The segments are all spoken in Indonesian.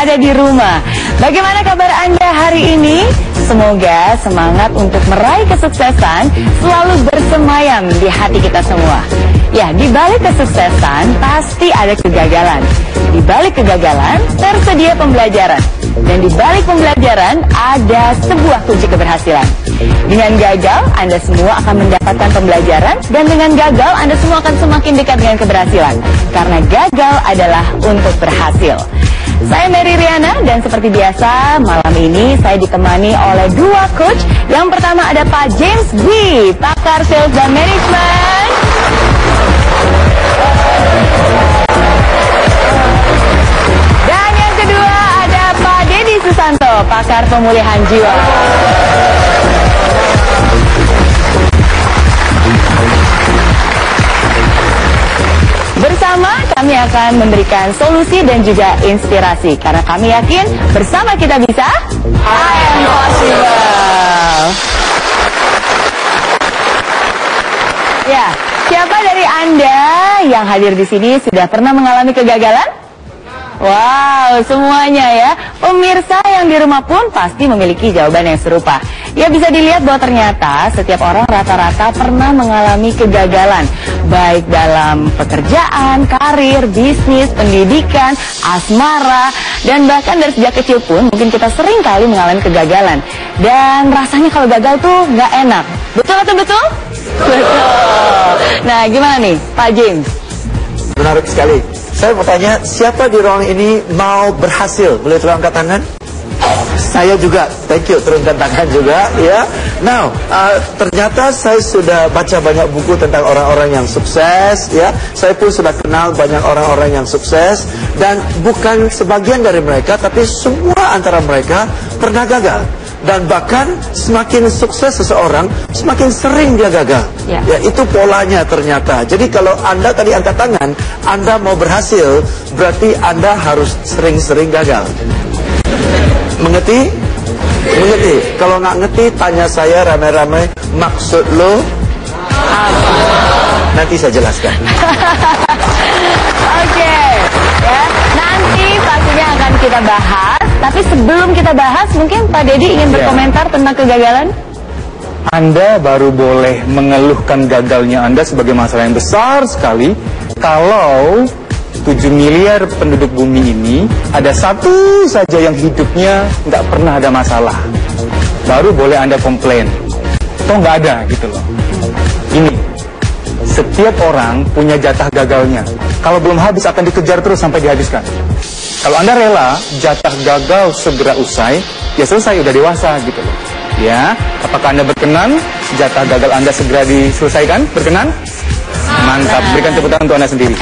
ada di rumah. Bagaimana kabar Anda hari ini? Semoga semangat untuk meraih kesuksesan selalu bersemayam di hati kita semua. Ya, di balik kesuksesan pasti ada kegagalan. Di balik kegagalan tersedia pembelajaran. Dan di balik pembelajaran ada sebuah kunci keberhasilan. Dengan gagal, Anda semua akan mendapatkan pembelajaran. Dan dengan gagal, Anda semua akan semakin dekat dengan keberhasilan. Karena gagal adalah untuk berhasil. Saya Mary Riana dan seperti biasa malam ini saya ditemani oleh dua coach. Yang pertama ada Pak James B, pakar sales dan manajemen. Dan yang kedua ada Pak Deddy Susanto, pakar pemulihan jiwa. Bersama kami akan memberikan solusi dan juga inspirasi. Karena kami yakin bersama kita bisa I am possible. Ya, siapa dari Anda yang hadir di sini sudah pernah mengalami kegagalan? Wow, semuanya ya. Pemirsa yang di rumah pun pasti memiliki jawaban yang serupa. Ya, bisa dilihat bahwa ternyata setiap orang rata-rata pernah mengalami kegagalan. Baik dalam pekerjaan, karir, bisnis, pendidikan, asmara, dan bahkan dari sejak kecil pun mungkin kita sering kali mengalami kegagalan. Dan rasanya kalau gagal tuh nggak enak. Betul atau betul? Betul. Nah, gimana nih Pak James? Menarik sekali. Saya mau tanya, siapa di ruang ini mau berhasil? Boleh turunkan tangan? Saya juga, thank you, turunkan tangan juga, ya. Now, ternyata saya sudah baca banyak buku tentang orang-orang yang sukses, ya. Saya pun sudah kenal banyak orang-orang yang sukses, dan bukan sebagian dari mereka, tapi semua antara mereka pernah gagal. Dan bahkan semakin sukses seseorang, semakin sering dia gagal. Ya, itu polanya ternyata. Jadi kalau Anda tadi angkat tangan, Anda mau berhasil, berarti Anda harus sering-sering gagal. Mengerti? Mengerti? Kalau nggak ngerti, tanya saya rame-rame, maksud lo apa? Nanti saya jelaskan. Oke, ya. Nanti pastinya akan kita bahas. Tapi sebelum kita bahas, mungkin Pak Deddy ingin berkomentar tentang kegagalan? Anda baru boleh mengeluhkan gagalnya Anda sebagai masalah yang besar sekali kalau 7 miliar penduduk bumi ini ada satu saja yang hidupnya nggak pernah ada masalah. Baru boleh Anda komplain. Toh nggak ada gitu loh. Ini, setiap orang punya jatah gagalnya. Kalau belum habis akan dikejar terus sampai dihabiskan. Kalau Anda rela jatah gagal segera usai, ya selesai, udah dewasa gitu loh. Ya, apakah Anda berkenan jatah gagal Anda segera diselesaikan? Berkenan? Mantap, berikan tepuk tangan untuk Anda sendiri.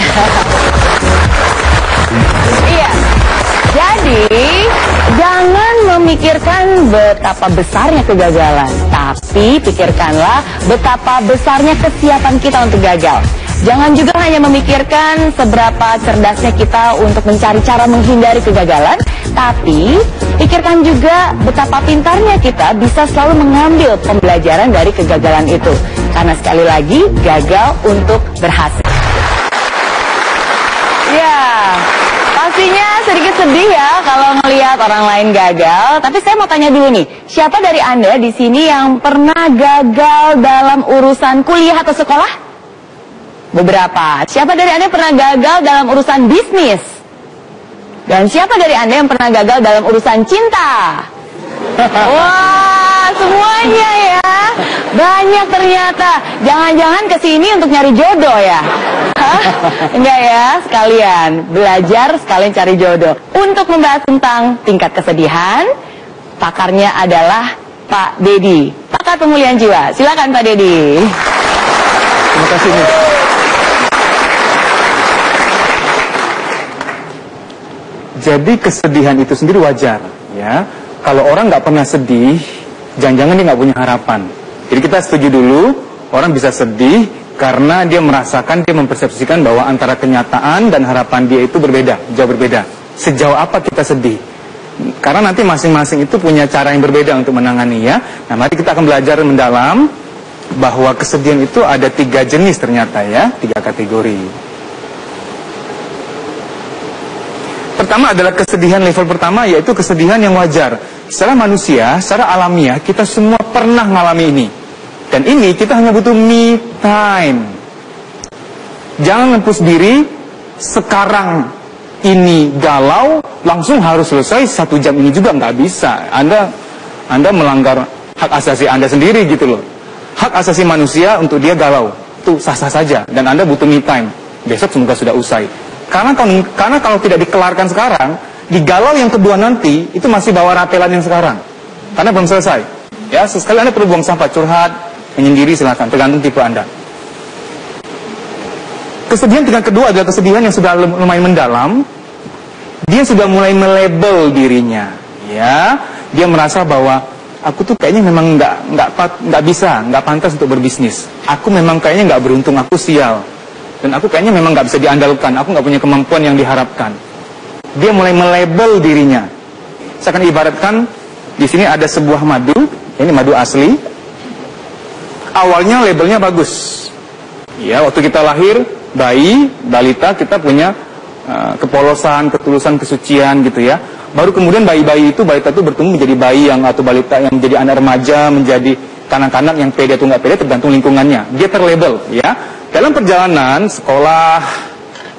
Iya. Jadi, jangan memikirkan betapa besarnya kegagalan, tapi pikirkanlah betapa besarnya kesiapan kita untuk gagal. Jangan juga hanya memikirkan seberapa cerdasnya kita untuk mencari cara menghindari kegagalan, tapi pikirkan juga betapa pintarnya kita bisa selalu mengambil pembelajaran dari kegagalan itu. Karena sekali lagi, gagal untuk berhasil. Ya, pastinya sedikit sedih ya kalau melihat orang lain gagal. Tapi saya mau tanya dulu nih, siapa dari Anda di sini yang pernah gagal dalam urusan kuliah atau sekolah? Beberapa. Siapa dari Anda yang pernah gagal dalam urusan bisnis? Dan siapa dari Anda yang pernah gagal dalam urusan cinta? Wah, semuanya ya. Banyak ternyata. Jangan-jangan kesini untuk nyari jodoh ya? Hah? Enggak ya, sekalian belajar, sekalian cari jodoh. Untuk membahas tentang tingkat kesedihan, pakarnya adalah Pak Deddy, pakar pemulihan jiwa. Silakan Pak Deddy. Terima kasih nih. Jadi kesedihan itu sendiri wajar, ya. Kalau orang nggak pernah sedih, jangan-jangan dia nggak punya harapan. Jadi kita setuju dulu, orang bisa sedih karena dia merasakan, dia mempersepsikan bahwa antara kenyataan dan harapan dia itu berbeda, jauh berbeda. Sejauh apa kita sedih? Karena nanti masing-masing itu punya cara yang berbeda untuk menangani ya. Nah, mari kita akan belajar mendalam bahwa kesedihan itu ada 3 jenis ternyata ya, 3 kategori. Pertama adalah kesedihan level pertama, yaitu kesedihan yang wajar. Secara manusia, secara alamiah, kita semua pernah mengalami ini. Dan ini kita hanya butuh me time. Jangan ngepus diri, sekarang ini galau, langsung harus selesai 1 jam ini juga, nggak bisa. Anda melanggar hak asasi Anda sendiri gitu loh. Hak asasi manusia untuk dia galau, itu sah-sah saja. Dan Anda butuh me time. Besok semoga sudah usai. Karena kalau tidak dikelarkan sekarang, di galau yang kedua nanti, itu masih bawa rapelan yang sekarang. Karena belum selesai. Ya, sesekali Anda perlu buang sampah, curhat, menyendiri silakan, tergantung tipe Anda. Kesedihan tingkat kedua adalah kesedihan yang sudah lumayan mendalam. Dia sudah mulai melabel dirinya. Ya, dia merasa bahwa aku tuh kayaknya memang nggak bisa, nggak pantas untuk berbisnis. Aku memang kayaknya nggak beruntung, aku sial. Dan aku kayaknya memang nggak bisa diandalkan, aku nggak punya kemampuan yang diharapkan. Dia mulai melabel dirinya. Saya akan ibaratkan di sini ada sebuah madu, ini madu asli. Awalnya labelnya bagus. Ya, waktu kita lahir, bayi, balita, kita punya kepolosan, ketulusan, kesucian gitu ya. Baru kemudian balita itu bertumbuh menjadi bayi atau balita yang menjadi anak remaja, menjadi kanak-kanak yang pede atau nggak pede tergantung lingkungannya. Dia terlabel ya. Dalam perjalanan, sekolah,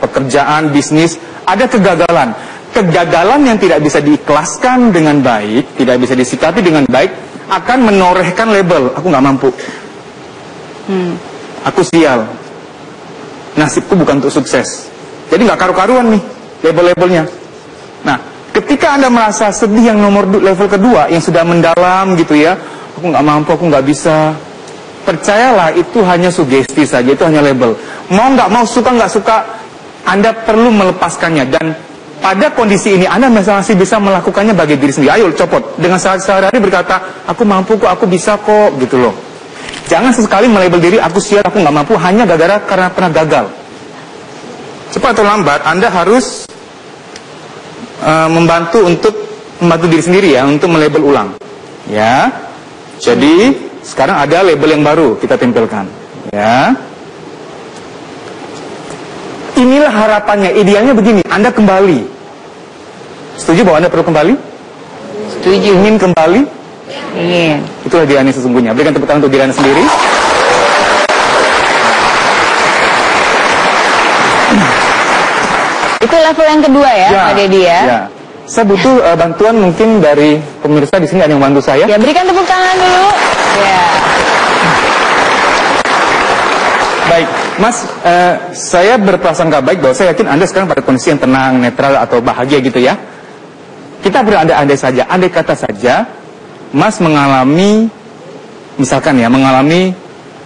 pekerjaan, bisnis, ada kegagalan. Kegagalan yang tidak bisa diikhlaskan dengan baik, tidak bisa disikapi dengan baik, akan menorehkan label, aku nggak mampu. Aku sial. Nasibku bukan untuk sukses. Jadi nggak karu-karuan nih, label-labelnya. Nah, ketika Anda merasa sedih yang level kedua, yang sudah mendalam gitu ya, aku nggak mampu, aku nggak bisa. Percayalah, itu hanya sugesti saja, itu hanya label. Mau nggak mau, suka nggak suka, Anda perlu melepaskannya. Dan pada kondisi ini, Anda masih bisa melakukannya bagi diri sendiri. Ayo, copot. Dengan sehari-hari berkata, aku mampu kok, aku bisa kok, gitu loh. Jangan sesekali melabel diri, aku sial, aku nggak mampu, hanya karena pernah gagal. Cepat atau lambat, Anda harus membantu diri sendiri ya, untuk melabel ulang. Ya, jadi sekarang ada label yang baru kita tempelkan, ya. Inilah harapannya, idealnya begini, Anda kembali. Setuju bahwa Anda perlu kembali? Setuju. Ingin kembali? Ingin. Itulah diri Anda sesungguhnya. Berikan tepuk tangan untuk diri Anda sendiri. Itu level yang kedua ya, Pak Deddy ya? Ya. Saya butuh bantuan mungkin dari pemirsa di sini, ada yang bantu saya. Ya, berikan tepuk tangan dulu. Ya. Baik, Mas, saya berprasangka baik bahwa saya yakin Anda sekarang pada kondisi yang tenang, netral atau bahagia gitu ya. Kita berandai-andai saja, andai kata saja, Mas mengalami, misalkan ya, mengalami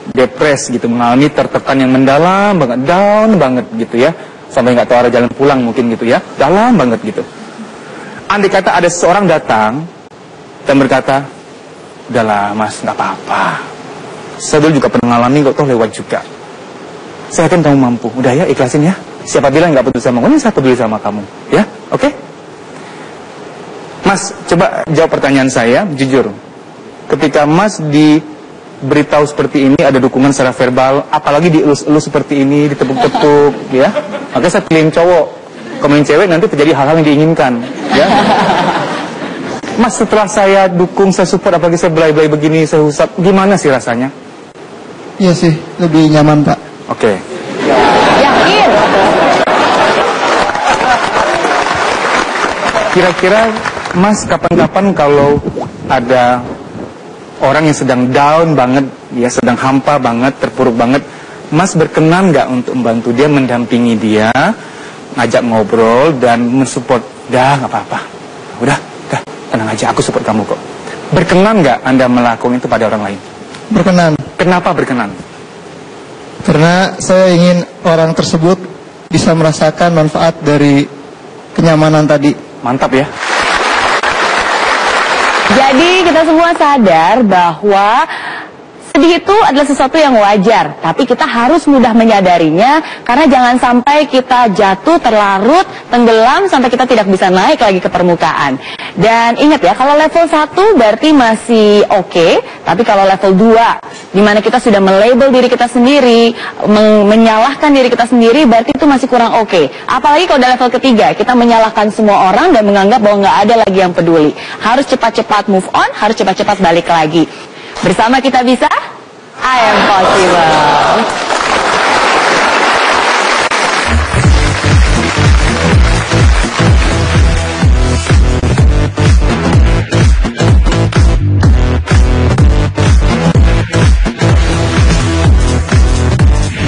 depres gitu, mengalami tertekan yang mendalam banget, down banget gitu ya, sampai nggak tahu arah jalan pulang mungkin gitu ya, dalam banget gitu. Andai kata ada seseorang datang dan berkata, udahlah Mas, nggak apa-apa. Saya dulu juga pernah mengalami kok, toh lewat juga. Saya yakin kamu mampu. Udah ya, ikhlasin ya. Siapa bilang nggak peduli sama kamu? Ini saya peduli sama kamu. Ya, oke? Mas, coba jawab pertanyaan saya, jujur. Ketika Mas diberitahu seperti ini, ada dukungan secara verbal, apalagi dielus-elus seperti ini, ditepuk-tepuk, ya. Makanya saya pilih cowok. Kalau cewek nanti terjadi hal-hal yang diinginkan, ya. Mas, setelah saya dukung, saya support, apalagi saya belai-belai begini, saya usap, gimana sih rasanya? Iya sih, lebih nyaman Pak. Oke. Yakin? Kira-kira Mas kapan-kapan kalau ada orang yang sedang down banget, ya sedang hampa banget, terpuruk banget, Mas berkenan nggak untuk membantu dia, mendampingi dia, ngajak ngobrol dan mensupport? Dah, nggak apa-apa. Udah, tenang aja, aku support kamu kok. Berkenan nggak Anda melakukan itu pada orang lain? Berkenan. Kenapa berkenan? Karena saya ingin orang tersebut bisa merasakan manfaat dari kenyamanan tadi. Mantap ya. Jadi kita semua sadar bahwa sedih itu adalah sesuatu yang wajar, tapi kita harus mudah menyadarinya, karena jangan sampai kita jatuh, terlarut, tenggelam, sampai kita tidak bisa naik lagi ke permukaan. Dan ingat ya, kalau level 1 berarti masih oke, Tapi kalau level 2, di mana kita sudah melabel diri kita sendiri, menyalahkan diri kita sendiri, berarti itu masih kurang oke. Apalagi kalau udah level ketiga, kita menyalahkan semua orang dan menganggap bahwa nggak ada lagi yang peduli. Harus cepat-cepat move on, harus cepat-cepat balik lagi. Bersama kita bisa, I am possible.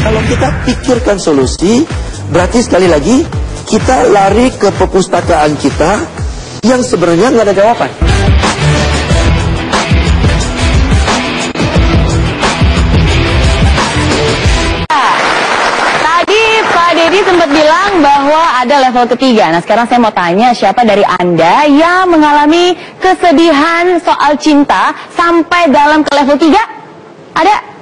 Kalau kita pikirkan solusi, berarti sekali lagi kita lari ke perpustakaan kita yang sebenarnya nggak ada jawaban. Tadi Pak Deddy sempat bilang bahwa ada level ketiga. Nah, sekarang saya mau tanya, siapa dari Anda yang mengalami kesedihan soal cinta sampai dalam ke level 3? Ada?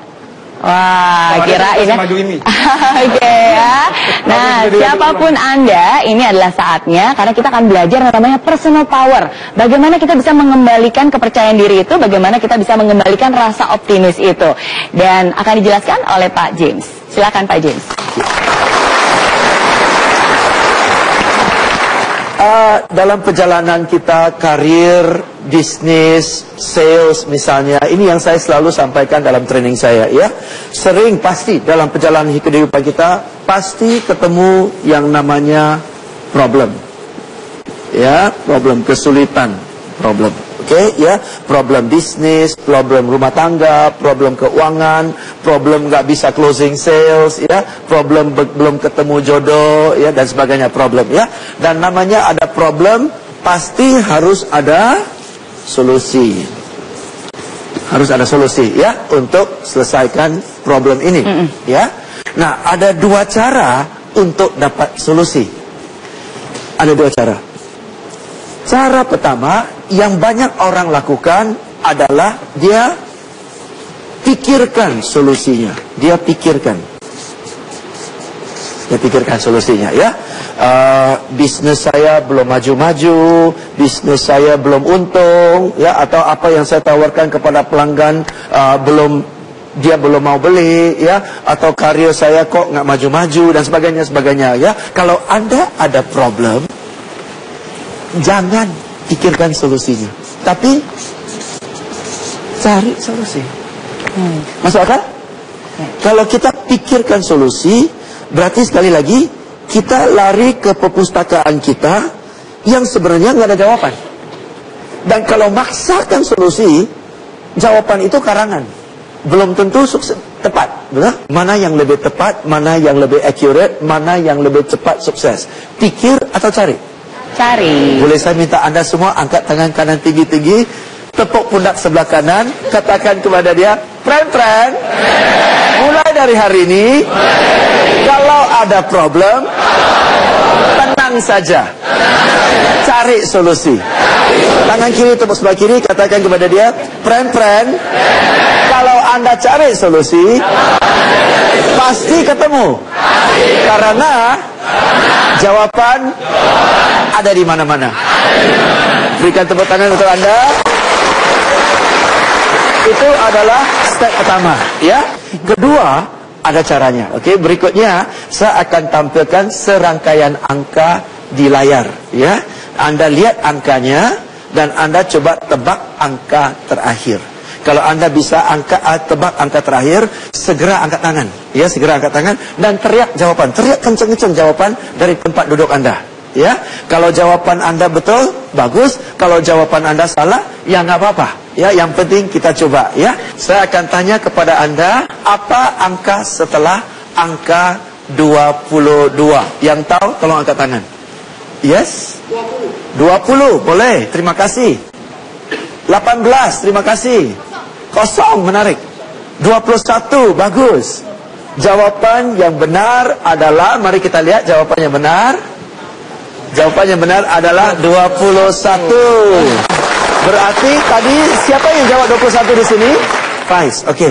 Wah, kirain ya. Oke ya. Nah, siapapun Anda, ini adalah saatnya karena kita akan belajar yang namanya personal power. Bagaimana kita bisa mengembalikan kepercayaan diri itu, bagaimana kita bisa mengembalikan rasa optimis itu. Dan akan dijelaskan oleh Pak James. Silakan Pak James. Dalam perjalanan kita, karir, bisnis, sales misalnya, ini yang saya selalu sampaikan dalam training saya ya. Sering pasti dalam perjalanan kehidupan kita pasti ketemu yang namanya problem. Ya, problem, kesulitan, problem. Oke, ya, problem bisnis, problem rumah tangga, problem keuangan, problem nggak bisa closing sales, ya, problem belum ketemu jodoh, ya, dan sebagainya problem, ya. Dan namanya ada problem, pasti harus ada solusi. Harus ada solusi, ya, untuk selesaikan problem ini, ya. Nah, ada dua cara untuk dapat solusi. Ada dua cara. Cara pertama yang banyak orang lakukan adalah dia pikirkan solusinya. Dia pikirkan solusinya, ya. Bisnis saya belum maju-maju, bisnis saya belum untung, ya, atau apa yang saya tawarkan kepada pelanggan dia belum mau beli, ya, atau karir saya kok nggak maju-maju dan sebagainya, ya. Kalau Anda ada problem, jangan pikirkan solusinya, tapi cari solusi. Masuk akal? Kalau kita pikirkan solusi, berarti sekali lagi kita lari ke perpustakaan kita yang sebenarnya nggak ada jawaban. Dan kalau maksakan solusi, jawaban itu karangan, belum tentu sukses, tepat, benar? Mana yang lebih tepat, mana yang lebih accurate, mana yang lebih cepat sukses? Pikir atau cari? Cari. Boleh saya minta Anda semua angkat tangan kanan tinggi-tinggi, tepuk pundak sebelah kanan, katakan kepada dia, friend, mulai dari hari ini, kalau ada problem, tenang saja, cari solusi. Tangan kiri tepuk sebelah kiri, katakan kepada dia, friend, kalau Anda cari solusi, pasti ketemu. Karena jawaban ada di mana-mana. Berikan tepuk tangan untuk Anda. Itu adalah step pertama, ya. Kedua, ada caranya. Oke, berikutnya saya akan tampilkan serangkaian angka di layar, ya. Anda lihat angkanya dan Anda coba tebak angka terakhir. Kalau Anda bisa tebak angka terakhir, segera angkat tangan. Ya, segera angkat tangan dan teriak jawaban. Teriak kenceng-kenceng jawaban dari tempat duduk Anda. Ya, kalau jawaban Anda betul, bagus. Kalau jawaban Anda salah, ya nggak apa-apa. Ya, yang penting kita coba. Ya, saya akan tanya kepada Anda, apa angka setelah angka 22? Yang tahu, tolong angkat tangan. Yes? 20, boleh. Terima kasih. 18, terima kasih. 0, menarik. 21, bagus. Jawaban yang benar adalah, mari kita lihat jawabannya benar. Jawabannya benar adalah 21. Berarti tadi siapa yang jawab 21 di sini? Faiz, oke.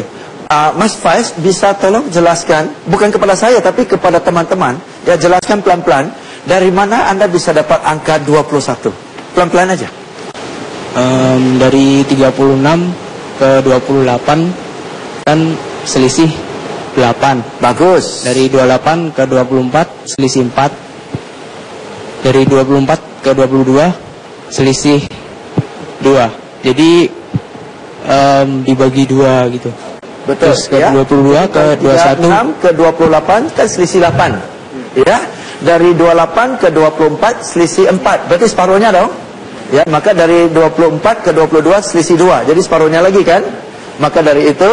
Mas Faiz, bisa tolong jelaskan, bukan kepada saya tapi kepada teman-teman, ya, jelaskan pelan-pelan, dari mana Anda bisa dapat angka 21? Pelan-pelan aja. Dari 36 ke 28 kan selisih 8. Bagus. Dari 28 ke 24 selisih 4. Dari 24 ke 22 selisih 2. Jadi dibagi 2 gitu. Betul. Terus ke ya. 22 ke 21 6 ke 28 kan selisih 8. Ya. Dari 28 ke 24 selisih 4. Berarti separuhnya dong. Ya, maka dari 24 ke 22 selisih 2. Jadi separuhnya lagi kan? Maka dari itu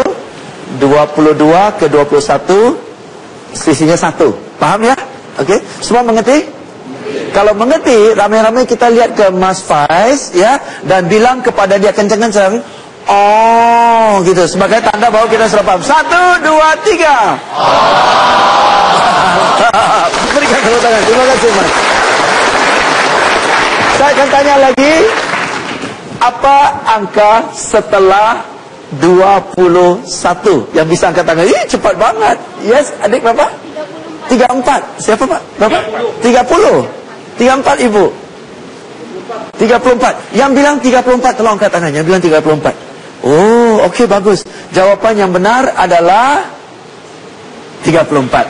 22 ke 21 selisihnya 1. Paham ya? Oke. Semua mengerti? Kalau mengerti, ramai-ramai kita lihat ke Mas Faiz ya, dan bilang kepada dia kencang-kencang, oh gitu, sebagai tanda bahwa kita sudah paham. 1, 2, 3. Berikan tepuk tangan. Terima kasih Mas. Saya akan tanya lagi, apa angka setelah 21? Yang bisa angkat tangan. Ih, cepat banget. Yes, adik berapa? 34. Siapa Pak? Berapa? 30. 34 Ibu. 34. Yang bilang 34, tolong angkat tangan. Yang bilang 34. Oh, okey, bagus. Jawapan yang benar adalah 34.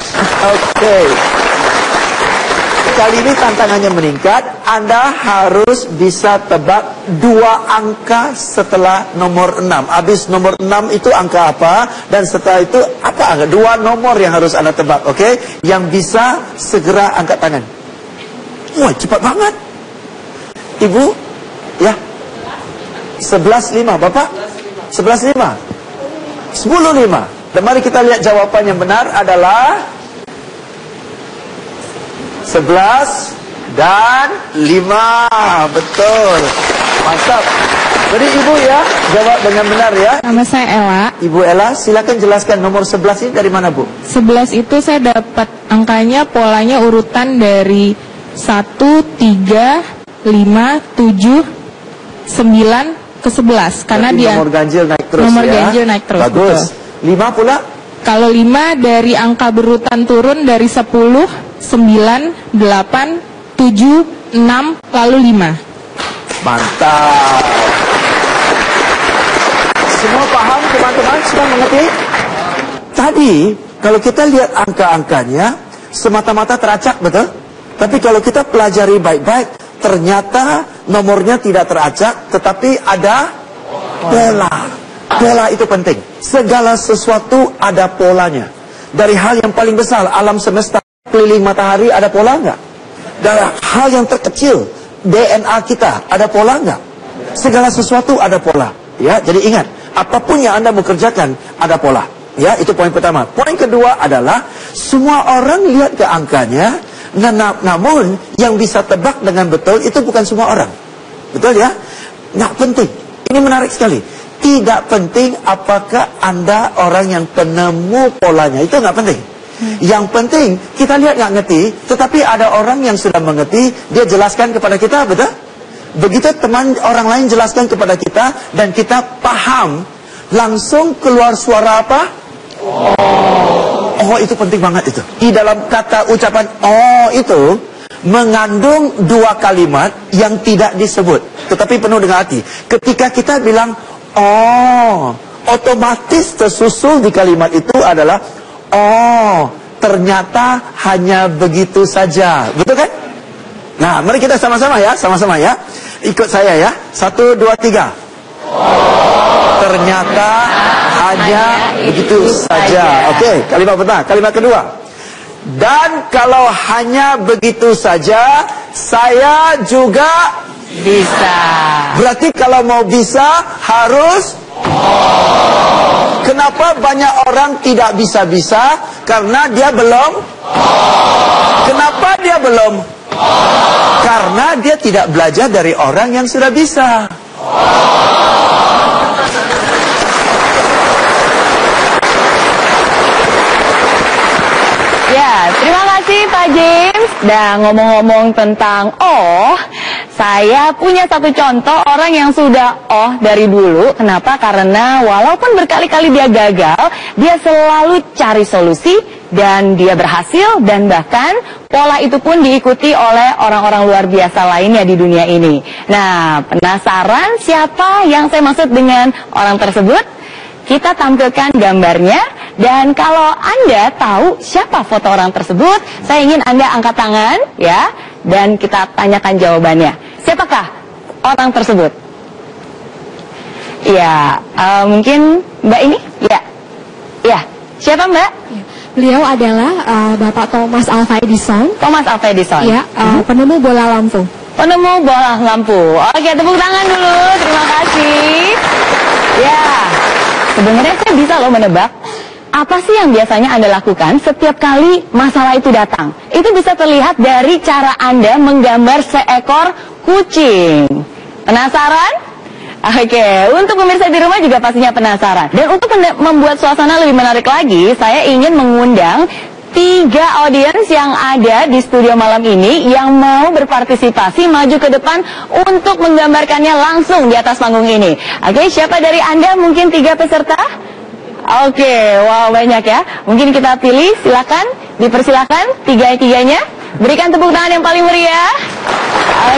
Okey. Kali ini tantangannya meningkat. Anda harus bisa tebak 2 angka setelah nomor 6. Habis nomor 6 itu angka apa, dan setelah itu apa angka? 2 nomor yang harus Anda tebak, okey? Yang bisa segera angkat tangan. Wah, cepat banget. Ibu, ya. 11.5, Bapak? 11.5. 10.5. Dan mari kita lihat jawapan yang benar adalah 11 dan 5. Betul. Mantap. Jadi Ibu ya, jawab dengan benar ya. Nama saya Ella. Ibu Ella, silakan jelaskan nomor 11 ini dari mana Bu? 11 itu saya dapat angkanya, polanya urutan dari 1, 3, 5, 7, 9 ke 11. Karena berarti dia nomor ganjil naik terus. Nomor ya? ganjil naik terus. Bagus. Betul. 5 pula? Kalau 5 dari angka berurutan turun dari 10, 9, 8, 7, 6, lalu 5. Mantap. Semua paham teman-teman? Semua mengerti? Tadi kalau kita lihat angka-angkanya semata-mata teracak, betul? Tapi kalau kita pelajari baik-baik, ternyata nomornya tidak teracak, tetapi ada pola. Pola itu penting. Segala sesuatu ada polanya. Dari hal yang paling besar, alam semesta, keliling matahari, ada pola enggak? Dari hal yang terkecil, DNA kita, ada pola enggak? Segala sesuatu ada pola. Ya, jadi ingat, apapun yang Anda bekerjakan, ada pola. Ya, itu poin pertama. Poin kedua adalah, semua orang lihat ke angkanya, namun yang bisa tebak dengan betul, itu bukan semua orang. Betul ya? Nggak penting. Ini menarik sekali. Tidak penting apakah Anda orang yang penemu polanya. Itu nggak penting. Yang penting, kita lihat nggak ngerti, tetapi ada orang yang sudah mengerti, dia jelaskan kepada kita, betul? Begitu teman orang lain jelaskan kepada kita, dan kita paham, langsung keluar suara apa? Oh, itu penting banget itu. Di dalam kata ucapan oh itu, mengandung 2 kalimat yang tidak disebut, tetapi penuh dengan arti. Ketika kita bilang oh, otomatis tersusul di kalimat itu adalah oh, ternyata hanya begitu saja. Betul kan? Nah, mari kita sama-sama ya, sama-sama ya. Ikut saya ya. 1, 2, 3. Ternyata hanya begitu saja. Oke, kalimat pertama. Kalimat kedua. Dan kalau hanya begitu saja, saya juga Bisa. berarti kalau mau bisa harus Kenapa banyak orang tidak bisa-bisa? Karena dia belum. Kenapa dia belum? Karena dia tidak belajar dari orang yang sudah bisa. Ya, terima kasih Pak James. Dan ngomong-ngomong tentang saya punya satu contoh orang yang sudah dari dulu. Kenapa? Karena walaupun berkali-kali dia gagal, dia selalu cari solusi dan dia berhasil, dan bahkan pola itu pun diikuti oleh orang-orang luar biasa lainnya di dunia ini. Nah, penasaran siapa yang saya maksud dengan orang tersebut? Kita tampilkan gambarnya, dan kalau Anda tahu siapa foto orang tersebut, saya ingin Anda angkat tangan ya, dan kita tanyakan jawabannya. Siapakah orang tersebut? Ya, mungkin Mbak ini? Ya, siapa Mbak? Beliau adalah Bapak Thomas Alva Edison. Thomas Alva Edison. Ya, penemu bola lampu. Penemu bola lampu. Oke, tepuk tangan dulu. Terima kasih. Ya, sebenarnya saya bisa loh menebak. Apa sih yang biasanya Anda lakukan setiap kali masalah itu datang? Itu bisa terlihat dari cara Anda menggambar seekor kucing. Penasaran? Oke, untuk pemirsa di rumah juga pastinya penasaran. Dan untuk membuat suasana lebih menarik lagi, saya ingin mengundang 3 audiens yang ada di studio malam ini yang mau berpartisipasi maju ke depan untuk menggambarkannya langsung di atas panggung ini. Oke, siapa dari Anda mungkin 3 peserta? Oke, wow banyak ya. Mungkin kita pilih, silakan, dipersilakan 3-3-nya. Berikan tepuk tangan yang paling meriah.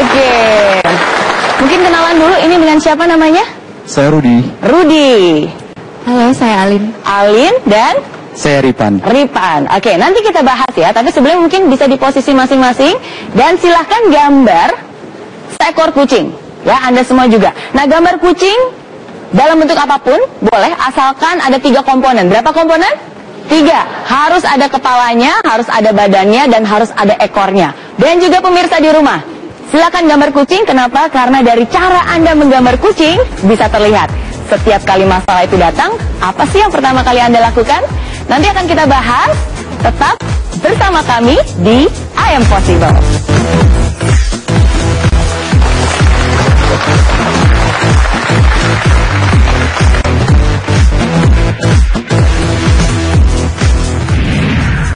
Oke. Mungkin kenalan dulu, ini dengan siapa namanya? Saya Rudi. Rudi. Halo, saya Alin. Alin dan? Saya Ripan. Ripan. Oke, nanti kita bahas ya. Tapi sebelum mungkin bisa di posisi masing-masing. Dan silahkan gambar seekor kucing. Ya, Anda semua juga. Nah, gambar kucing dalam bentuk apapun boleh, asalkan ada 3 komponen. Berapa komponen? 3. Harus ada kepalanya, harus ada badannya, dan harus ada ekornya. Dan juga pemirsa di rumah, silakan gambar kucing. Kenapa? Karena dari cara Anda menggambar kucing bisa terlihat setiap kali masalah itu datang, apa sih yang pertama kali Anda lakukan? Nanti akan kita bahas. Tetap bersama kami di I Am Possible.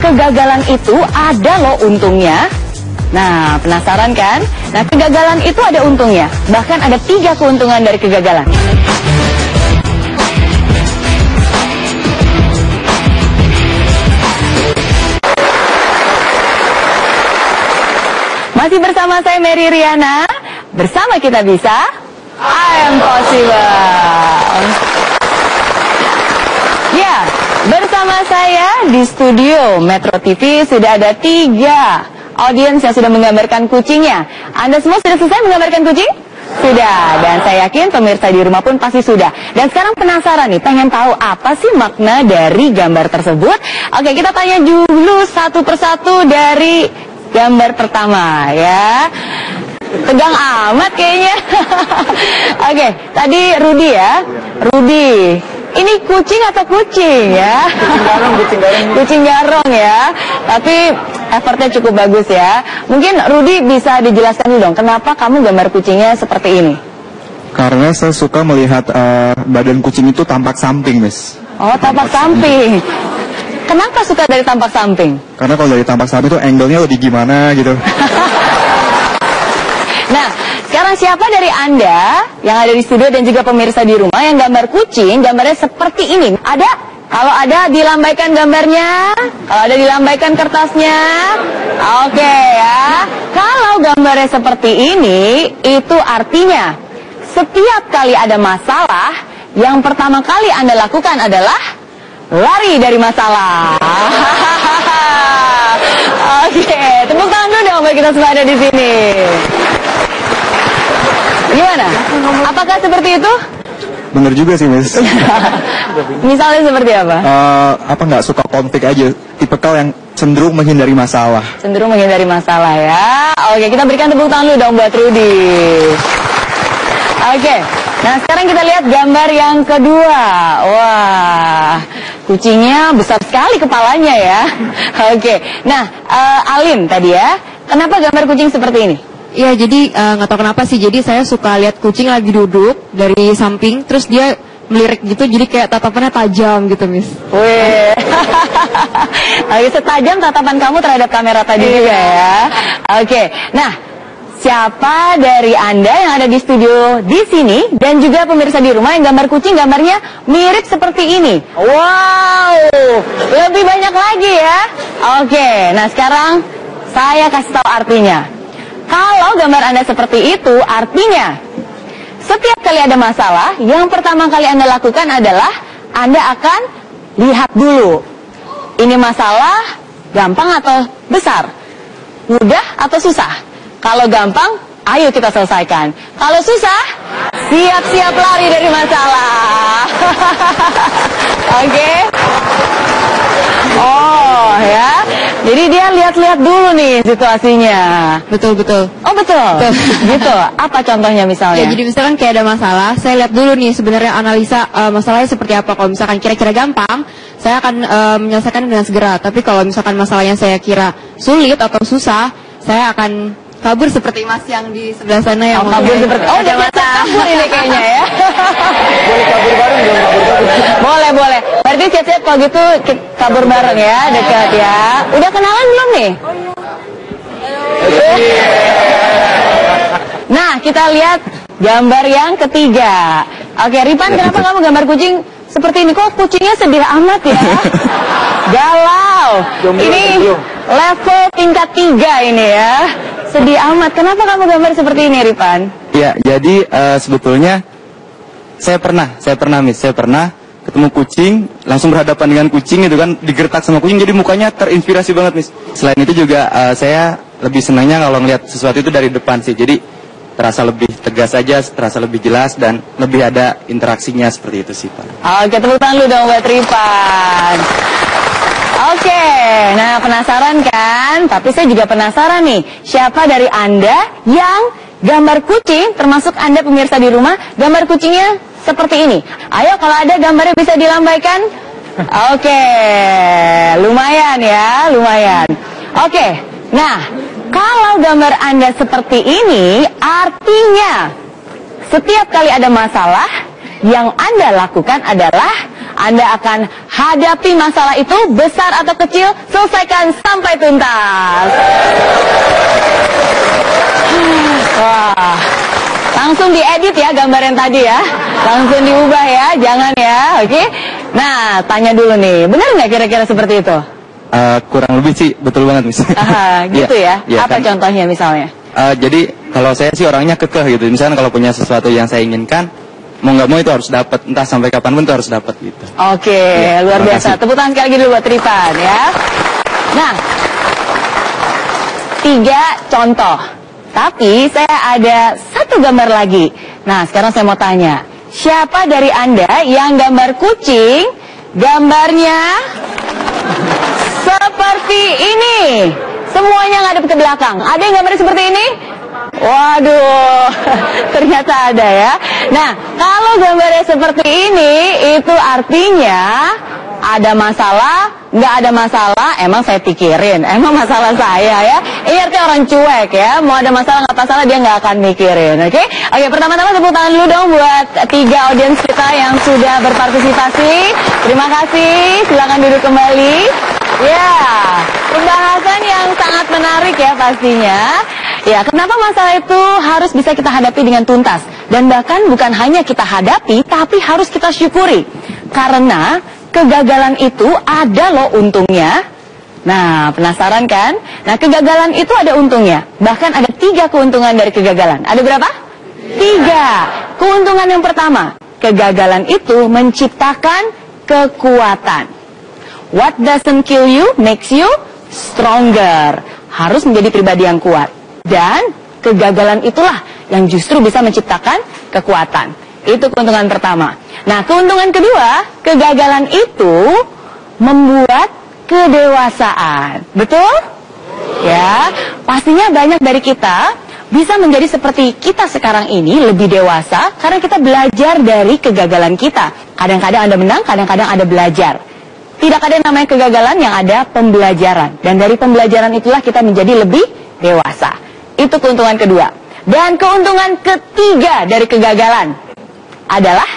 Kegagalan itu ada loh untungnya. Nah, penasaran kan? Nah, kegagalan itu ada untungnya. Bahkan ada 3 keuntungan dari kegagalan. Masih bersama saya Mary Riana. Bersama kita bisa I Am Possible. Ya, bersama saya di studio Metro TV sudah ada 3 audiens yang sudah menggambarkan kucingnya. Anda semua sudah selesai menggambarkan kucing? Sudah, dan saya yakin pemirsa di rumah pun pasti sudah. Dan sekarang penasaran nih, pengen tahu apa sih makna dari gambar tersebut? Oke, kita tanya dulu satu persatu dari gambar pertama ya. Tegang amat kayaknya. Oke, tadi Rudi ya. Rudi, ini kucing atau kucing ya? Kucing garong ya. Tapi effortnya cukup bagus ya. Mungkin Rudi bisa dijelaskan dulu dong, kenapa kamu gambar kucingnya seperti ini? Karena saya suka melihat badan kucing itu tampak samping, Miss. Oh, tampak samping. Kenapa suka dari tampak samping? Karena kalau dari tampak samping itu angle-nya lebih gimana gitu. Nah, sekarang siapa dari Anda yang ada di studio dan juga pemirsa di rumah yang gambar kucing, gambarnya seperti ini? Ada? Kalau ada, dilambaikan gambarnya. Kalau ada, dilambaikan kertasnya. Oke ya. Kalau gambarnya seperti ini, itu artinya setiap kali ada masalah, yang pertama kali Anda lakukan adalah lari dari masalah. Oke, tepuk tangan dulu dong biar kita semua ada di sini. Gimana? Apakah seperti itu? Bener juga sih, Miss. Misalnya seperti apa? Nggak suka konflik aja. Tipikal yang cenderung menghindari masalah. Cenderung menghindari masalah ya. Oke, kita berikan tepuk tangan dulu dong buat Rudi. Oke, nah sekarang kita lihat gambar yang kedua. Wah, kucingnya besar sekali kepalanya ya. Oke, nah Alin tadi ya, kenapa gambar kucing seperti ini? Ya, jadi nggak tahu kenapa sih. Jadi saya suka lihat kucing lagi duduk dari samping, terus dia melirik gitu, jadi kayak tatapannya tajam gitu, Miss. Wih, setajam tatapan kamu terhadap kamera tadi juga ya. Oke, nah siapa dari Anda yang ada di studio di sini dan juga pemirsa di rumah yang gambar kucing gambarnya mirip seperti ini? Wow, lebih banyak lagi ya. Oke, nah sekarang saya kasih tahu artinya. Kalau gambar Anda seperti itu, artinya setiap kali ada masalah, yang pertama kali Anda lakukan adalah Anda akan lihat dulu. Ini masalah gampang atau besar? Mudah atau susah? Kalau gampang, ayo kita selesaikan. Kalau susah, siap-siap lari dari masalah. Oke? Oh ya, jadi dia lihat-lihat dulu nih situasinya. Betul. Oh betul? Gitu, apa contohnya misalnya? Ya, jadi misalkan kayak ada masalah, saya lihat dulu nih sebenarnya analisa masalahnya seperti apa. Kalau misalkan kira-kira gampang, saya akan menyelesaikan dengan segera. Tapi kalau misalkan masalahnya saya kira sulit atau susah, saya akan kabur seperti Mas yang di sebelah sana yang kabur seperti udah biasa kabur ini kayaknya ya. Boleh kabur bareng dong, Boleh. Berarti siap-siap kalau gitu kabur bareng ya, dekat ya. Udah kenalan belum nih? Nah, kita lihat gambar yang ketiga. Oke, Ripan, kenapa kamu gambar kucing seperti ini? Kok kucingnya sedih amat ya? Galau. Ini level tingkat 3 ini ya. Sedih amat. Kenapa kamu gambar seperti ini, Ripan? Ya, jadi sebetulnya saya pernah ketemu kucing, langsung berhadapan dengan kucing itu kan, digertak sama kucing, jadi mukanya terinspirasi banget, Miss. Selain itu juga saya lebih senangnya kalau ngeliat sesuatu itu dari depan sih, jadi terasa lebih tegas aja, terasa lebih jelas, dan lebih ada interaksinya seperti itu sih, Pak. Oke, tepuk tangan dulu dong buat Ripan. Oke, nah penasaran kan? Tapi saya juga penasaran nih, siapa dari Anda yang gambar kucing, termasuk Anda pemirsa di rumah, gambar kucingnya seperti ini? Ayo, kalau ada gambarnya bisa dilambaikan? Oke, lumayan ya, lumayan. Oke, nah kalau gambar Anda seperti ini, artinya setiap kali ada masalah, yang Anda lakukan adalah Anda akan hadapi masalah itu, besar atau kecil, selesaikan sampai tuntas. Wah, langsung diedit ya gambar yang tadi ya, langsung diubah ya, jangan ya, oke? Nah, tanya dulu nih, benar nggak kira-kira seperti itu? Kurang lebih sih, betul banget, Miss. Gitu ya? Apa kan, contohnya misalnya? Jadi kalau saya sih orangnya kekeh gitu, misalnya kalau punya sesuatu yang saya inginkan, mau nggak mau itu harus dapat, entah sampai kapanpun itu harus dapat gitu. Oke, ya, luar biasa. Tepuk tangan sekali lagi dulu buat Ripan ya. Nah, 3 contoh. Tapi saya ada 1 gambar lagi. Nah, sekarang saya mau tanya, siapa dari Anda yang gambar kucing, gambarnya seperti ini? Semuanya ngadep ke belakang. Ada yang gambarnya seperti ini? Waduh, ternyata ada ya. Nah, kalau gambarnya seperti ini, itu artinya ada masalah, nggak ada masalah, emang saya pikirin, emang masalah saya ya. Ini artinya orang cuek ya, mau ada masalah nggak masalah dia nggak akan mikirin, oke? Oke, pertama-tama tepuk tangan dulu dong buat 3 audiens kita yang sudah berpartisipasi. Terima kasih, silakan duduk kembali. Ya, pembahasan yang sangat menarik ya pastinya. Ya, kenapa masalah itu harus bisa kita hadapi dengan tuntas? Dan bahkan bukan hanya kita hadapi, tapi harus kita syukuri. Karena kegagalan itu ada loh untungnya. Nah, penasaran kan? Nah, kegagalan itu ada untungnya. Bahkan ada 3 keuntungan dari kegagalan. Ada berapa? 3. Keuntungan yang pertama, kegagalan itu menciptakan kekuatan. What doesn't kill you makes you stronger. Harus menjadi pribadi yang kuat. Dan kegagalan itulah yang justru bisa menciptakan kekuatan. Itu keuntungan pertama. Nah, keuntungan kedua, kegagalan itu membuat kedewasaan. Betul? Ya, pastinya banyak dari kita bisa menjadi seperti kita sekarang ini, lebih dewasa, karena kita belajar dari kegagalan kita. Kadang-kadang Anda menang, kadang-kadang Anda belajar. Tidak ada yang namanya kegagalan, yang ada pembelajaran. Dan dari pembelajaran itulah kita menjadi lebih dewasa. Itu keuntungan kedua. Dan keuntungan ketiga dari kegagalan adalah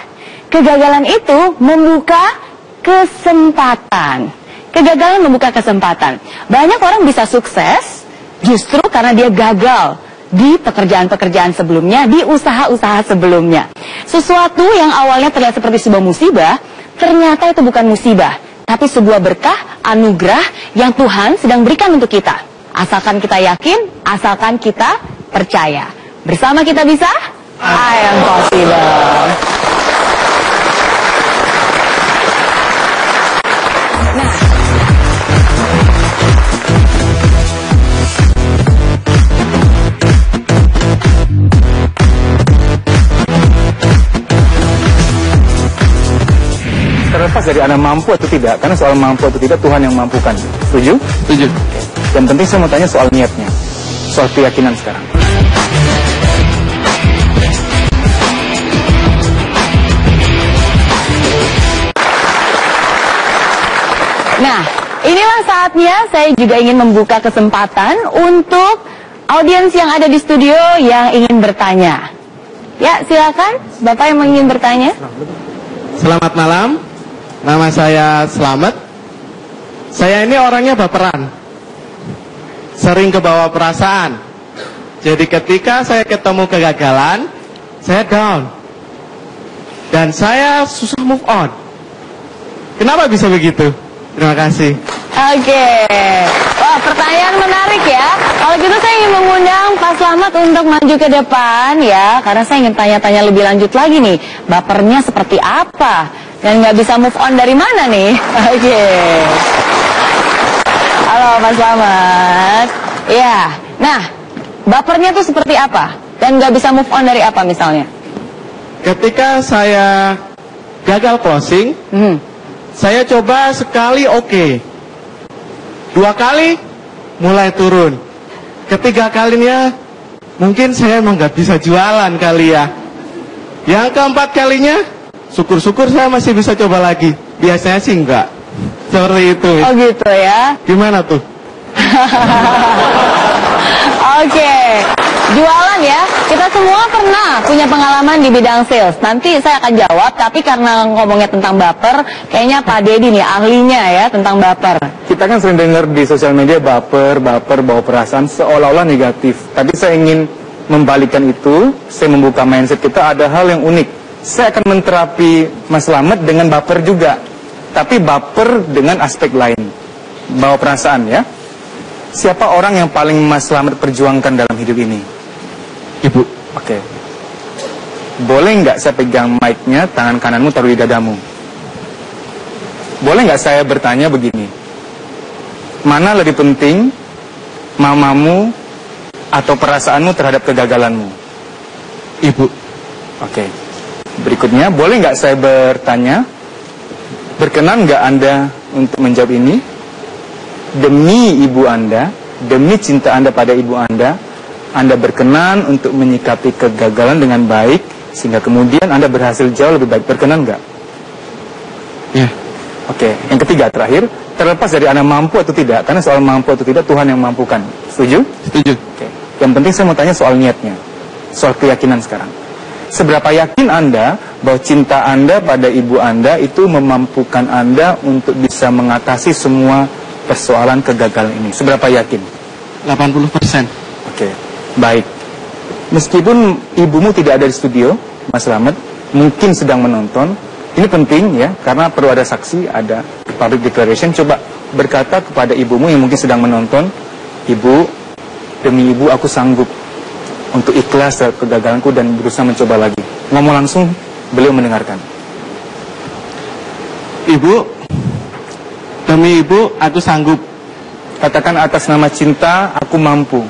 kegagalan itu membuka kesempatan. Kegagalan membuka kesempatan. Banyak orang bisa sukses justru karena dia gagal di pekerjaan-pekerjaan sebelumnya, di usaha-usaha sebelumnya. Sesuatu yang awalnya terlihat seperti sebuah musibah, ternyata itu bukan musibah, tapi sebuah berkah, anugerah yang Tuhan sedang berikan untuk kita. Asalkan kita yakin, asalkan kita percaya. Bersama kita bisa, I am possible. Nah, terlepas dari Anda mampu atau tidak, karena soal mampu atau tidak Tuhan yang mampukan. Setuju? Setuju. Yang penting saya mau tanya soal niatnya, soal keyakinan sekarang. Nah, inilah saatnya saya juga ingin membuka kesempatan untuk audiens yang ada di studio yang ingin bertanya. Ya, silakan, Bapak yang ingin bertanya. Selamat malam, nama saya Slamet. Saya ini orangnya baperan, sering kebawa perasaan. Jadi ketika saya ketemu kegagalan, saya down. Dan saya susah move on. Kenapa bisa begitu? Terima kasih. Oke. Wah, pertanyaan menarik ya. Kalau gitu saya ingin mengundang Pak Slamet untuk maju ke depan ya. Karena saya ingin tanya-tanya lebih lanjut lagi nih. Bapernya seperti apa? Dan nggak bisa move on dari mana nih? Oke. Halo Pak Slamet. Ya. Nah, bapernya tuh seperti apa? Dan nggak bisa move on dari apa misalnya? Ketika saya gagal closing, saya coba sekali oke. 2 kali mulai turun. Ketiga kalinya mungkin saya emang nggak bisa jualan kali ya. Yang keempat kalinya syukur-syukur saya masih bisa coba lagi. Biasanya sih enggak. Seperti itu. Oh gitu ya. Gimana tuh? Oke, jualan ya. Kita semua pernah punya pengalaman di bidang sales. Nanti saya akan jawab, tapi karena ngomongnya tentang baper, kayaknya Pak Dedi nih ahlinya ya tentang baper. Kita kan sering dengar di sosial media baper, bawa perasaan seolah-olah negatif. Tapi saya ingin membalikkan itu, saya membuka mindset kita, ada hal yang unik. Saya akan menterapi Mas Slamet dengan baper juga. Tapi baper dengan aspek lain. Bawa perasaan ya. Siapa orang yang paling Mas Slamet perjuangkan dalam hidup ini? Ibu. Oke. Boleh nggak saya pegang mic-nya, tangan kananmu taruh di dadamu? Boleh nggak saya bertanya begini? Mana lebih penting, mamamu atau perasaanmu terhadap kegagalanmu? Ibu. Oke. Berikutnya, boleh nggak saya bertanya? Berkenan nggak Anda untuk menjawab ini? Demi ibu Anda, demi cinta Anda pada ibu Anda berkenan untuk menyikapi kegagalan dengan baik, sehingga kemudian Anda berhasil jauh lebih baik. Berkenan nggak? Ya. Oke. Yang ketiga, terakhir, terlepas dari Anda mampu atau tidak, karena soal mampu atau tidak Tuhan yang mampukan. Setuju? Setuju. Oke. Yang penting saya mau tanya soal niatnya, soal keyakinan sekarang. Seberapa yakin Anda bahwa cinta Anda pada ibu Anda itu memampukan Anda untuk bisa mengatasi semua persoalan kegagalan ini? Seberapa yakin? 80%. Oke, baik. Meskipun ibumu tidak ada di studio, Mas Slamet, mungkin sedang menonton. Ini penting ya, karena perlu ada saksi, ada public declaration. Coba berkata kepada ibumu yang mungkin sedang menonton, Ibu, demi ibu aku sanggup untuk ikhlas terhadap kegagalanku dan berusaha mencoba lagi. Ngomong langsung, beliau mendengarkan. Ibu, demi ibu aku sanggup. Katakan atas nama cinta aku mampu.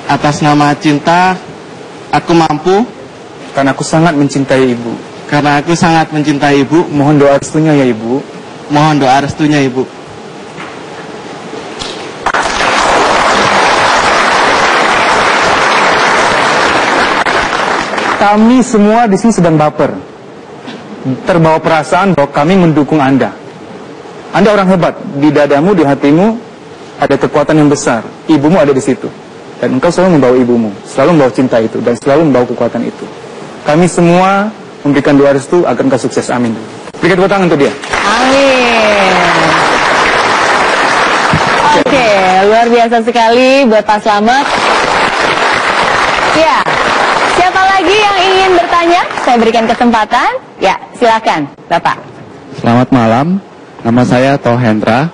Atas nama cinta aku mampu. Karena aku sangat mencintai ibu. Karena aku sangat mencintai ibu. Mohon doa restunya ya ibu. Mohon doa restunya ibu. Kami semua di sini sedang baper, terbawa perasaan bahwa kami mendukung Anda. Anda orang hebat, di dadamu, di hatimu ada kekuatan yang besar. Ibumu ada di situ, dan engkau selalu membawa ibumu, selalu membawa cinta itu, dan selalu membawa kekuatan itu. Kami semua memberikan doa restu agar engkau sukses. Amin. Berikan tepuk tangan untuk dia. Amin. Oke, luar biasa sekali buat Pak Slamet. Ya, siapa lagi yang ingin bertanya? Saya berikan kesempatan. Ya, silakan, Bapak. Selamat malam, nama saya Tohendra.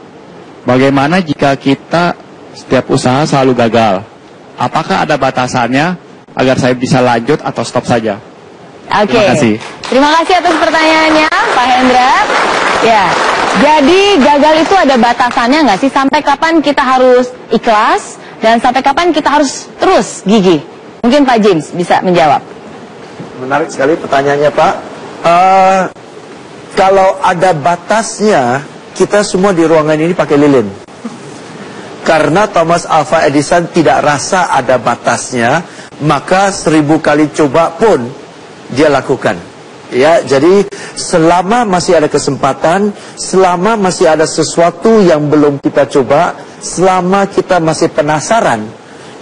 Bagaimana jika kita setiap usaha selalu gagal? Apakah ada batasannya agar saya bisa lanjut atau stop saja? Oke. Terima kasih. Terima kasih atas pertanyaannya, Pak Hendra. Ya, jadi gagal itu ada batasannya nggak sih? Sampai kapan kita harus ikhlas dan sampai kapan kita harus terus gigih? Mungkin Pak James bisa menjawab. Menarik sekali pertanyaannya, Pak. Kalau ada batasnya, kita semua di ruangan ini pakai lilin. Karena Thomas Alva Edison tidak rasa ada batasnya, maka 1000 kali coba pun dia lakukan. Ya, jadi selama masih ada kesempatan, selama masih ada sesuatu yang belum kita coba, selama kita masih penasaran,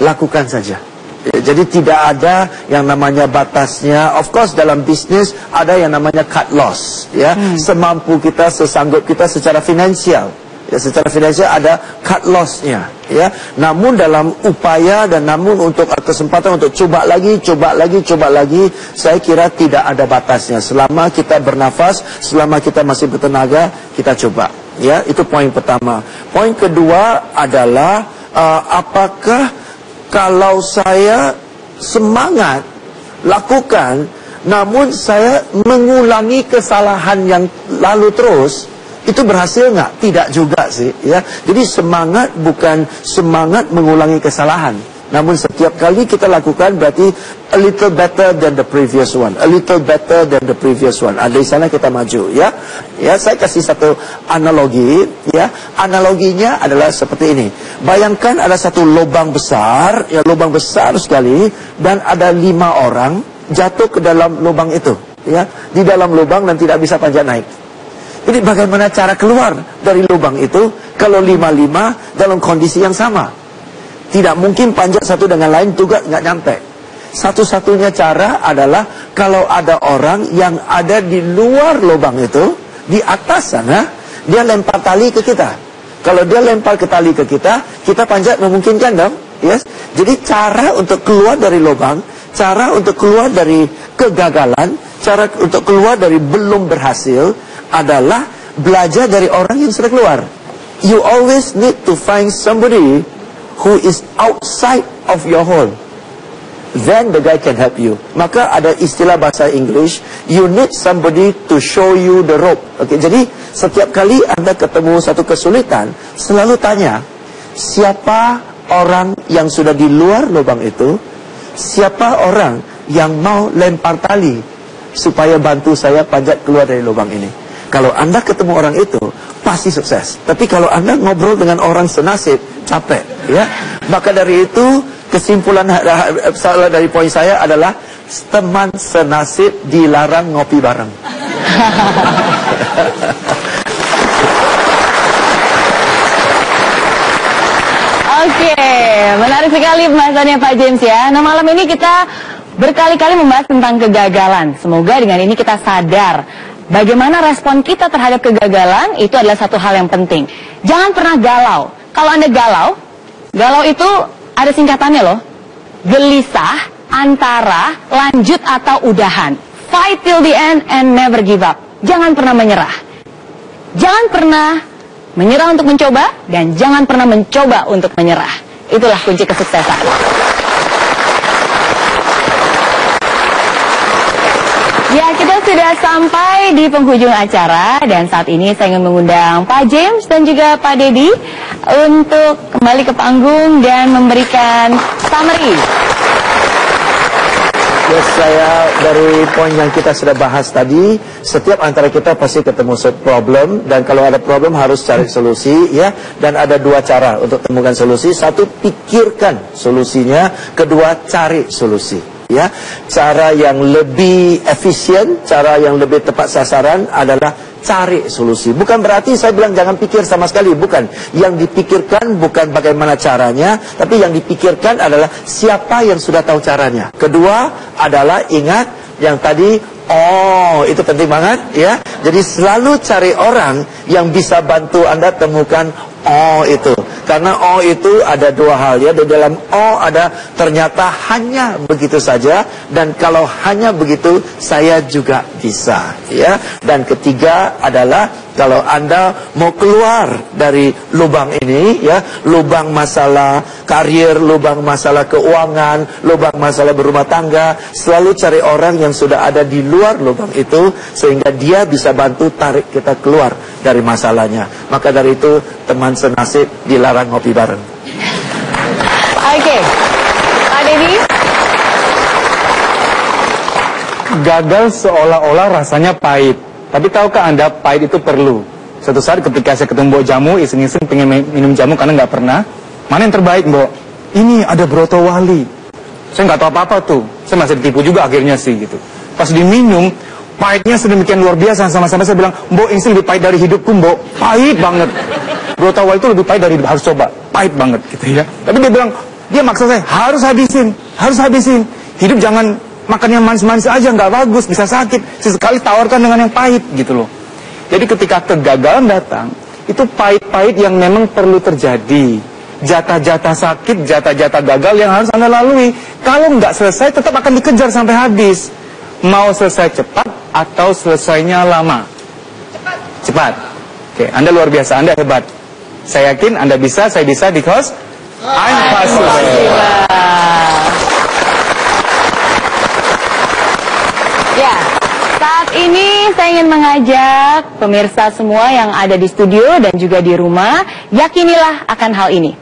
lakukan saja. Ya, jadi tidak ada yang namanya batasnya. Of course dalam bisnis ada yang namanya cut loss, ya. Semampu kita, sesanggup kita secara finansial. Ya, secara finansial ada cut loss-nya, ya. Namun dalam upaya dan namun untuk kesempatan untuk coba lagi, saya kira tidak ada batasnya. Selama kita bernafas, selama kita masih bertenaga, kita coba. Ya, itu poin pertama. Poin kedua adalah apakah kalau saya semangat lakukan, namun saya mengulangi kesalahan yang lalu terus, itu berhasil nggak? Tidak juga sih, ya. Jadi semangat bukan semangat mengulangi kesalahan. Namun setiap kali kita lakukan berarti a little better than the previous one, a little better than the previous one. Ada di sana kita maju, ya. Ya, saya kasih satu analogi, ya. Analoginya adalah seperti ini. Bayangkan ada satu lubang besar, ya, lubang besar sekali, dan ada 5 orang jatuh ke dalam lubang itu, ya. Di dalam lubang dan tidak bisa panjat naik. Jadi bagaimana cara keluar dari lubang itu kalau 5-5 dalam kondisi yang sama? Tidak mungkin panjat satu dengan lain juga nggak nyampe. Satu-satunya cara adalah kalau ada orang yang ada di luar lubang itu, di atas sana, dia lempar tali ke kita. Kalau dia lempar ke tali ke kita panjat memungkinkan dong. Yes? Jadi cara untuk keluar dari lubang, cara untuk keluar dari kegagalan, cara untuk keluar dari belum berhasil adalah belajar dari orang yang sudah keluar. You always need to find somebody who is outside of your hole. Then the guy can help you. Maka ada istilah bahasa English, you need somebody to show you the rope. Okay, jadi setiap kali Anda ketemu satu kesulitan, selalu tanya, siapa orang yang sudah di luar lubang itu? Siapa orang yang mau lempar tali supaya bantu saya panjat keluar dari lubang ini? Kalau Anda ketemu orang itu, pasti sukses. Tapi kalau Anda ngobrol dengan orang senasib, capek, ya. Maka dari itu, kesimpulan dari poin saya adalah teman senasib dilarang ngopi bareng. Oke, menarik sekali pembahasannya Pak James, ya. Nah, malam ini kita berkali-kali membahas tentang kegagalan. Semoga dengan ini kita sadar bagaimana respon kita terhadap kegagalan itu adalah satu hal yang penting. Jangan pernah galau. Kalau Anda galau itu ada singkatannya loh. Gelisah antara lanjut atau udahan. Fight till the end and never give up. Jangan pernah menyerah. Jangan pernah menyerah untuk mencoba dan jangan pernah mencoba untuk menyerah. Itulah kunci kesuksesan. Ya, kita sudah sampai di penghujung acara dan saat ini saya ingin mengundang Pak James dan juga Pak Dedi untuk kembali ke panggung dan memberikan summary. Yes, saya dari poin yang kita sudah bahas tadi, setiap antara kita pasti ketemu problem dan kalau ada problem harus cari solusi, ya. Dan ada 2 cara untuk temukan solusi. Satu, pikirkan solusinya. Kedua, cari solusi. Ya, cara yang lebih efisien, cara yang lebih tepat sasaran adalah cari solusi. Bukan berarti saya bilang jangan pikir sama sekali, bukan. Yang dipikirkan bukan bagaimana caranya, tapi yang dipikirkan adalah siapa yang sudah tahu caranya. Kedua adalah ingat yang tadi, itu penting banget, ya. Jadi selalu cari orang yang bisa bantu Anda temukan O itu. Karena O itu ada dua hal ya. Di dalam O ada ternyata hanya begitu saja. Dan kalau hanya begitu, saya juga bisa ya. Dan ketiga adalah kalau Anda mau keluar dari lubang ini ya, lubang masalah karir, lubang masalah keuangan, lubang masalah berumah tangga, selalu cari orang yang sudah ada di luar lubang itu sehingga dia bisa bantu tarik kita keluar dari masalahnya. Maka dari itu teman senasib dilarang ngopi bareng. Oke, Pak Deddy. Gagal seolah-olah rasanya pahit. Tapi tahukah Anda pahit itu perlu? Suatu saat ketika saya ketemu Mbok Jamu, iseng-iseng pengen minum jamu karena nggak pernah. Mana yang terbaik, Mbok? Ini ada Broto Wali. Saya nggak tahu apa-apa tuh. Saya masih ditipu juga akhirnya sih gitu. Pas diminum, pahitnya sedemikian luar biasa. Sama-sama saya bilang, Mbok ini lebih pahit dari hidupku, Mbok. Pahit banget. Broto Wali itu lebih pahit dari hidup. Harus coba. Pahit banget gitu ya. Tapi dia bilang, dia maksa saya, harus habisin. Hidup jangan makan yang manis-manis aja, nggak bagus, bisa sakit. Sesekali tawarkan dengan yang pahit gitu loh. Jadi ketika kegagalan datang, itu pahit-pahit yang memang perlu terjadi. Jatah-jatah sakit, jatah-jatah gagal yang harus Anda lalui. Kalau nggak selesai, tetap akan dikejar sampai habis. Mau selesai cepat atau selesainya lama? Cepat. Oke, Anda luar biasa, Anda hebat. Saya yakin Anda bisa, saya bisa, because I'm possible. Ya, saat ini saya ingin mengajak pemirsa semua yang ada di studio dan juga di rumah, yakinilah akan hal ini.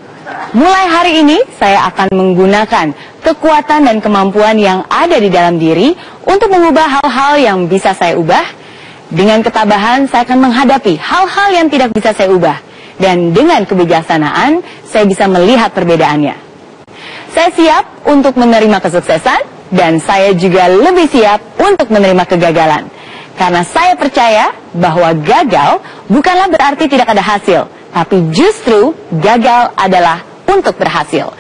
Mulai hari ini, saya akan menggunakan kekuatan dan kemampuan yang ada di dalam diri untuk mengubah hal-hal yang bisa saya ubah. Dengan ketabahan, saya akan menghadapi hal-hal yang tidak bisa saya ubah. Dan dengan kebijaksanaan, saya bisa melihat perbedaannya. Saya siap untuk menerima kesuksesan. Dan saya juga lebih siap untuk menerima kegagalan. Karena saya percaya bahwa gagal bukanlah berarti tidak ada hasil. Tapi justru gagal adalah untuk berhasil.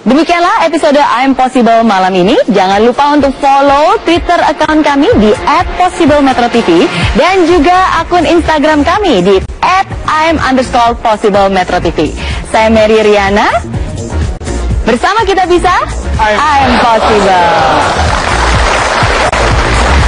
Demikianlah episode I'm Possible malam ini. Jangan lupa untuk follow Twitter account kami di @possiblemetrotv. Dan juga akun Instagram kami di @I'm_possiblemetrotv. Saya Mary Riana. Bersama kita bisa, I'm Possible.